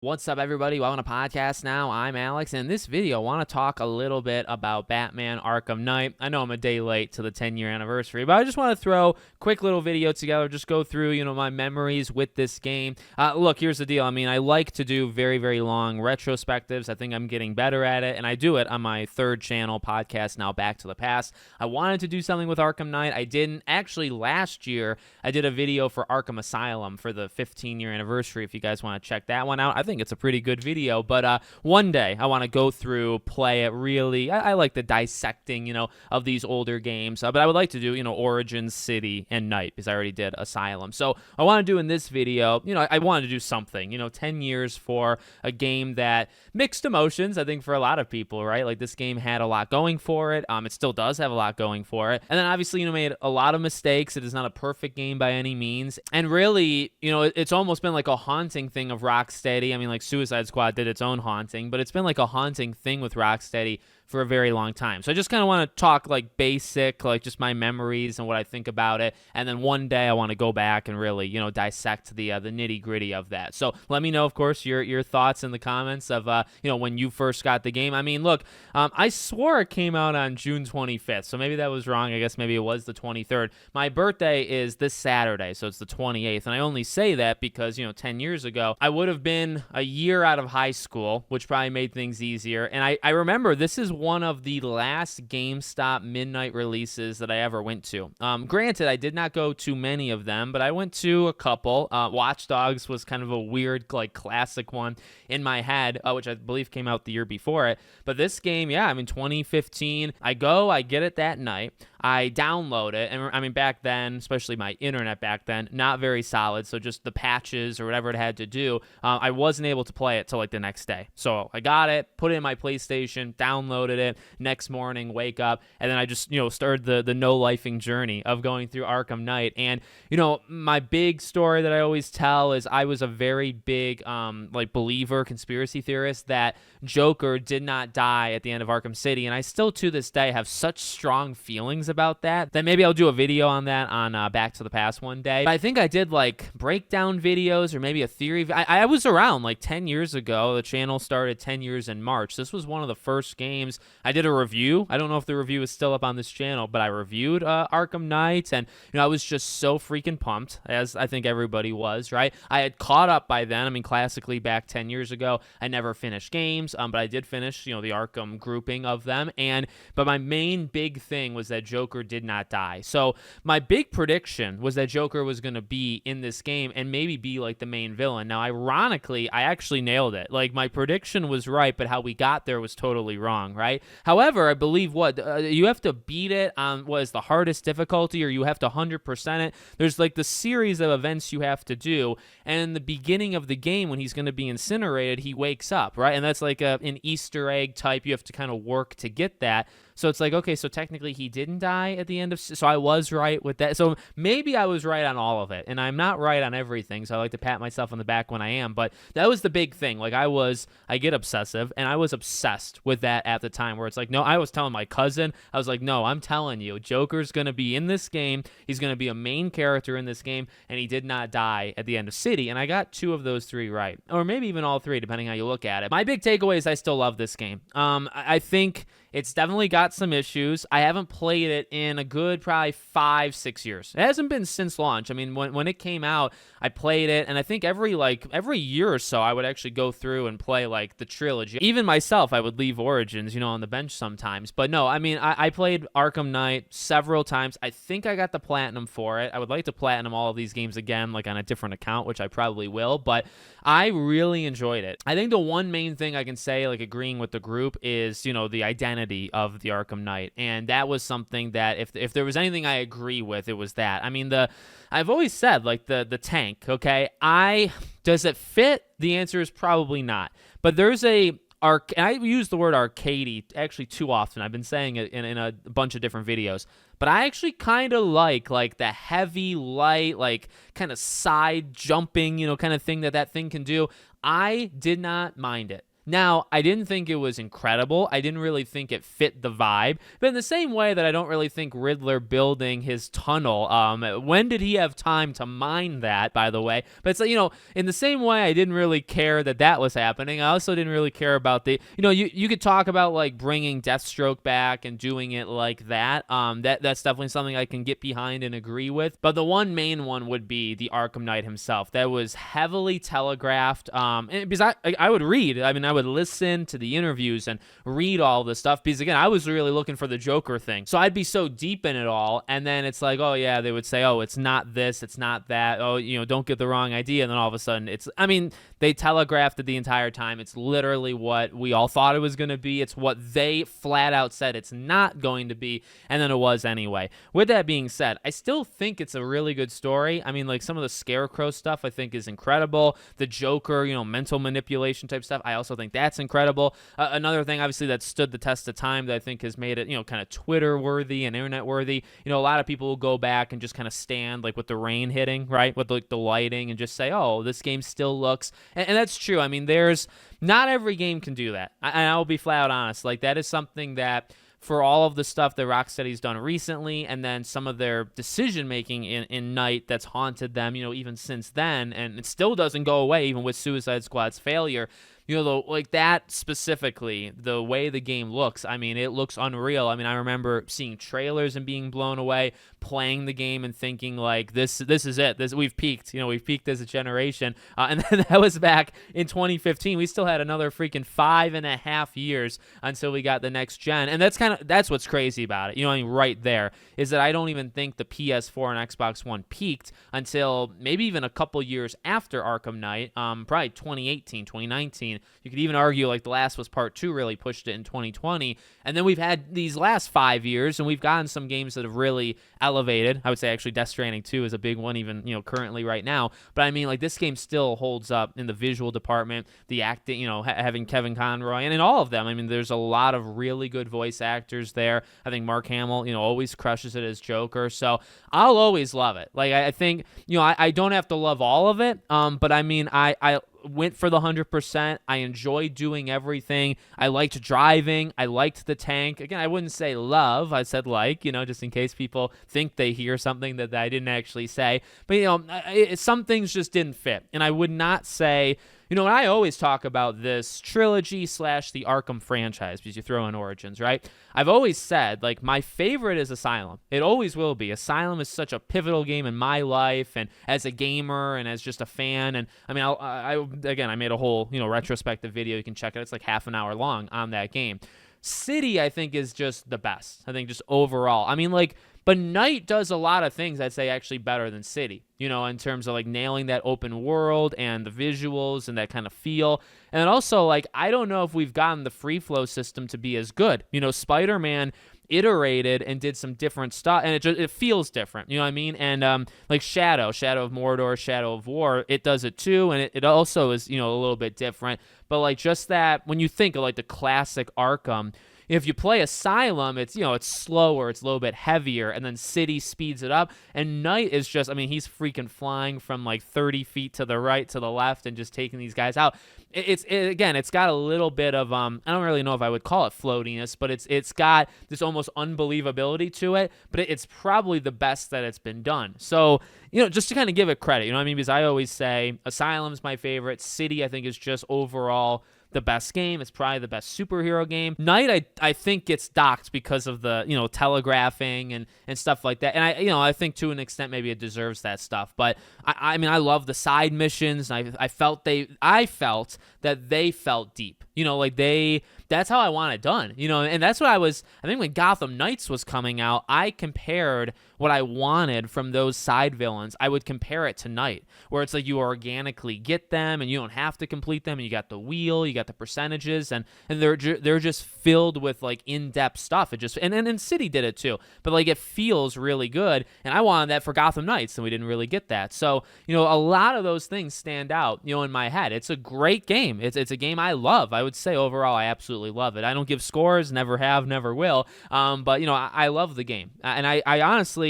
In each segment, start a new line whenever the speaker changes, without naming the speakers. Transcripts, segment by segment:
What's up, everybody? Welcome to Podcast Now. I'm Alex, and in this video, I want to talk a little bit about Batman Arkham Knight. I know I'm a day late to the 10-year anniversary, but I just want to throw a quick little video together, just go through, my memories with this game. Look, here's the deal. I like to do very, very long retrospectives. I think I'm getting better at it, and I do it on my third channel, Podcast Now Back to the Past. I wanted to do something with Arkham Knight. I didn't. Actually, last year, I did a video for Arkham Asylum for the 15-year anniversary. If you guys want to check that one out, I think it's a pretty good video, but one day I want to go through, play it really. I like the dissecting, of these older games, but I would like to do, Origins, City, and Night, because I already did Asylum. So I want to do in this video, I wanted to do something, 10 years for a game that mixed emotions, I think, for a lot of people, right? Like, this game had a lot going for it. It still does have a lot going for it. And then obviously, made a lot of mistakes. It is not a perfect game by any means. And really, it's almost been like a haunting thing of Rocksteady. Like Suicide Squad did its own haunting, but it's been like a haunting thing with Rocksteady for a very long time. So I just kind of want to talk like basic, like just my memories and what I think about it. And then one day I want to go back and really, dissect the nitty gritty of that. So let me know, of course, your thoughts in the comments of, when you first got the game. Look, I swore it came out on June 25th. So maybe that was wrong. I guess maybe it was the 23rd. My birthday is this Saturday, so it's the 28th. And I only say that because, 10 years ago, I would have been a year out of high school, which probably made things easier. And I remember this is one of the last GameStop midnight releases that I ever went to. Granted, I did not go to many of them, but I went to a couple. Watch Dogs was kind of a weird, like, classic one in my head, which I believe came out the year before it. But this game, 2015, I get it that night. I download it, and back then, especially my internet back then, not very solid, so just the patches or whatever it had to do, I wasn't able to play it till like the next day. So I got it, put it in my PlayStation, downloaded it, next morning, wake up, and then I just, started the no-lifing journey of going through Arkham Knight. And, my big story that I always tell is I was a very big, believer, conspiracy theorist, that Joker did not die at the end of Arkham City, and I still, to this day, have such strong feelings about that maybe I'll do a video on that on Back to the Past one day. But I think I did like breakdown videos or maybe a theory. I was around like 10 years ago. The channel started 10 years in March. This was one of the first games. I did a review. I don't know if the review is still up on this channel, but I reviewed Arkham Knight, and I was just so freaking pumped, as I think everybody was, right? I had caught up by then. Classically, back 10 years ago, I never finished games, but I did finish, the Arkham grouping of them. But my main big thing was that Joker did not die. So my big prediction was that Joker was going to be in this game and maybe be like the main villain. Now, ironically, I actually nailed it. Like, my prediction was right, but how we got there was totally wrong, right? However, I believe you have to beat it on what is the hardest difficulty, or you have to 100% it. There's like the series of events you have to do, and in the beginning of the game, when he's going to be incinerated, he wakes up, right? And that's like an Easter egg type. You have to kind of work to get that. So it's like, okay, so technically he didn't die at the end of... So I was right with that. So maybe I was right on all of it, and I'm not right on everything, so I like to pat myself on the back when I am. But that was the big thing. Like, I get obsessive, and I was obsessed with that at the time, where it's like, no, I was telling my cousin, I was like, no, I'm telling you, Joker's going to be in this game. He's going to be a main character in this game, and he did not die at the end of City. And I got 2 of those 3 right, or maybe even all 3, depending how you look at it. My big takeaway is I still love this game. I think it's definitely got some issues. I haven't played it in a good probably 5-6 years. It hasn't been since launch. When it came out, I played it, and I think every year or so I would actually go through and play like the trilogy. Even myself, I would leave Origins, on the bench sometimes. But no, I played Arkham Knight several times. I think I got the platinum for it. I would like to platinum all of these games again, like on a different account, which I probably will, but I really enjoyed it. I think the one main thing I can say, like agreeing with the group, is, the identity of the Arkham Knight. And that was something that if there was anything I agree with, it was that. I've always said, like, the tank, okay? Does it fit? The answer is probably not. But there's I use the word arcadey actually too often. I've been saying it in a bunch of different videos. But I actually kind of like the heavy, light, like kind of side jumping, kind of thing that thing can do. I did not mind it. Now, I didn't think it was incredible. I didn't really think it fit the vibe. But in the same way that I don't really think Riddler building his tunnel, when did he have time to mine that, by the way? But it's like, in the same way I didn't really care that was happening. I also didn't really care about you could talk about like bringing Deathstroke back and doing it like that. That's definitely something I can get behind and agree with. But the one main one would be the Arkham Knight himself. That was heavily telegraphed. Because I would read. I mean, I would listen to the interviews and read all this stuff because, again, I was really looking for the Joker thing. So I'd be so deep in it all, and then it's like, oh yeah, they would say, oh, it's not this, it's not that. Oh, don't get the wrong idea. And then all of a sudden, they telegraphed it the entire time. It's literally what we all thought it was going to be. It's what they flat out said it's not going to be, and then it was anyway. With that being said, I still think it's a really good story. I mean, like some of the Scarecrow stuff I think is incredible. The Joker, mental manipulation type stuff, I also think that's incredible. Another thing, obviously, that stood the test of time that I think has made it, kind of Twitter-worthy and internet-worthy. A lot of people will go back and just kind of stand, like, with the rain hitting, right, with the lighting, and just say, oh, this game still looks... And that's true. I mean, not every game can do that. And I will be flat out honest. Like, that is something that... for all of the stuff that Rocksteady's done recently, and then some of their decision-making in Night that's haunted them, even since then, and it still doesn't go away, even with Suicide Squad's failure. Like that specifically, the way the game looks, I mean, it looks unreal. I mean, I remember seeing trailers and being blown away, playing the game and thinking, like, this is it. We've peaked. We've peaked as a generation. And then that was back in 2015. We still had another freaking 5.5 years until we got the next gen. And that's what's crazy about it. Right there is that I don't even think the PS4 and Xbox One peaked until maybe even a couple years after Arkham Knight, probably 2018, 2019. You could even argue like The Last of Us Part 2 really pushed it in 2020. And then we've had these last 5 years, and we've gotten some games that have really elevated. I would say actually Death Stranding 2 is a big one even, currently right now. But I mean, like, this game still holds up in the visual department, the acting, having Kevin Conroy, and in all of them. I mean, there's a lot of really good voice actors there. I think Mark Hamill, always crushes it as Joker. So I'll always love it. Like, I think, I don't have to love all of it. But I mean, I went for the 100%. I enjoyed doing everything. I liked driving. I liked the tank. Again, I wouldn't say love. I said like, just in case people think they hear something that I didn't actually say. But, some things just didn't fit. And I would not say... I always talk about this trilogy / the Arkham franchise, because you throw in Origins, right? I've always said, like, my favorite is Asylum. It always will be. Asylum is such a pivotal game in my life, and as a gamer and as just a fan. And I mean, I made a whole, retrospective video. You can check it. It's like half an hour long on that game. City, I think, is just the best. I think just overall. I mean, like, but Night does a lot of things I'd say actually better than City, in terms of like nailing that open world and the visuals and that kind of feel. And then also, like, I don't know if we've gotten the free flow system to be as good. Spider-Man iterated and did some different stuff, and it feels different, you know what I mean? And like Shadow of Mordor, Shadow of War, it does it too, and it also is, a little bit different. But like, just that, when you think of like the classic Arkham, if you play Asylum, it's, it's slower, it's a little bit heavier, and then City speeds it up. And Knight is just, I mean, he's freaking flying from like 30 feet to the right, to the left, and just taking these guys out. Again, it's got a little bit of, I don't really know if I would call it floatiness, but it's got this almost unbelievability to it, but it's probably the best that it's been done. So, just to kind of give it credit, what I mean? Because I always say Asylum's my favorite. City, I think, is just overall the best game. It's probably the best superhero game. Night, I think, gets docked because of the, telegraphing and stuff like that. And I think to an extent maybe it deserves that stuff. But I mean, I love the side missions. And I felt that they felt deep. That's how I want it done. And that's what I think when Gotham Knights was coming out, I compared what I wanted from those side villains. I would compare it to Night, where it's like you organically get them and you don't have to complete them, and you got the wheel, you got the percentages, and they're just filled with like in-depth stuff. It just and City did it too, but like it feels really good, and I wanted that for Gotham Knights, and we didn't really get that. So a lot of those things stand out in my head. It's a great game. It's a game I love. I would say overall I absolutely love it. I don't give scores, never have, never will, but I love the game, and I honestly,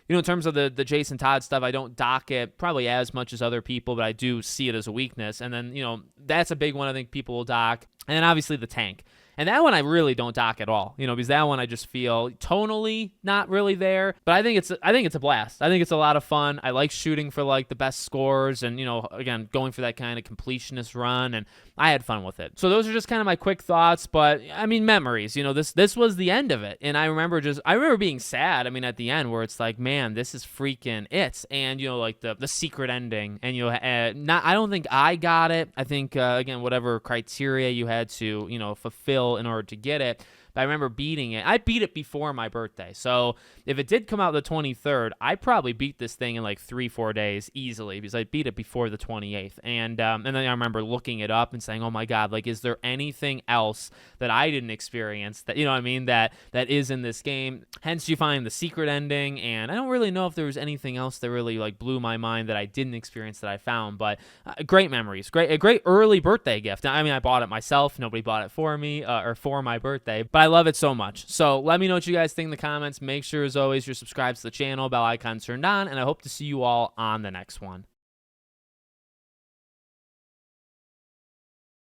In terms of the Jason Todd stuff, I don't dock it probably as much as other people, but I do see it as a weakness. And then, that's a big one I think people will dock. And then obviously the tank. And that one I really don't dock at all, because that one I just feel tonally not really there. But I think it's a blast. I think it's a lot of fun. I like shooting for like the best scores, and again, going for that kind of completionist run, and I had fun with it. So those are just kind of my quick thoughts. But I mean, memories. This was the end of it, and I remember being sad. I mean, at the end where it's like, man, this is freaking it, and like the secret ending, and I don't think I got it. I think again, whatever criteria you had to fulfill in order to get it. But I remember beating it. I beat it before my birthday. So if it did come out the 23rd, I probably beat this thing in like 3-4 days easily, because I beat it before the 28th. And then I remember looking it up and saying, oh my God, like, is there anything else that I didn't experience that, that is in this game? Hence you find the secret ending. And I don't really know if there was anything else that really like blew my mind that I didn't experience that I found, but great memories, a great early birthday gift. I mean, I bought it myself. Nobody bought it for me or for my birthday, but I love it so much. So let me know what you guys think in the comments. Make sure, as always, you're subscribed to the channel, bell icon turned on, and I hope to see you all on the next one.